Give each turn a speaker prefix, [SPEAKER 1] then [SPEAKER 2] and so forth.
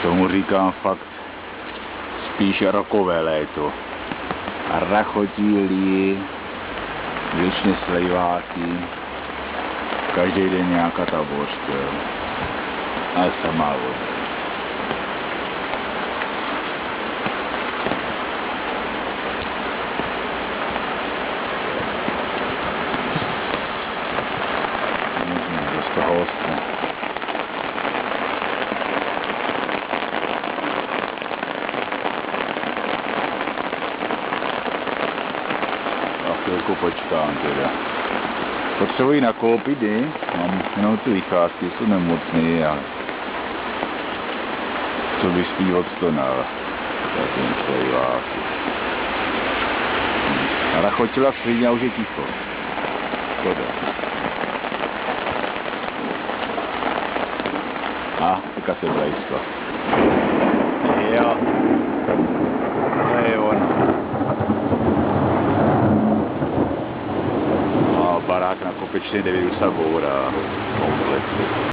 [SPEAKER 1] Tomu říkám fakt spíš rokové léto. A rachotílí, věčně slejváky, každý den nějaká ta božka. A samá voda. Dost toho ostře. Chvilku počkám teda. Potřebuji nakoupit, mám jenom ty vycházky, jsou nemocný a co by spí odstonal. Zatím slejváky. A rachotila svině a už je ticho. Škoda. A, teďka se blízko. Jo. To je ono. Barák na Kopečné 9 se bourá kompletně.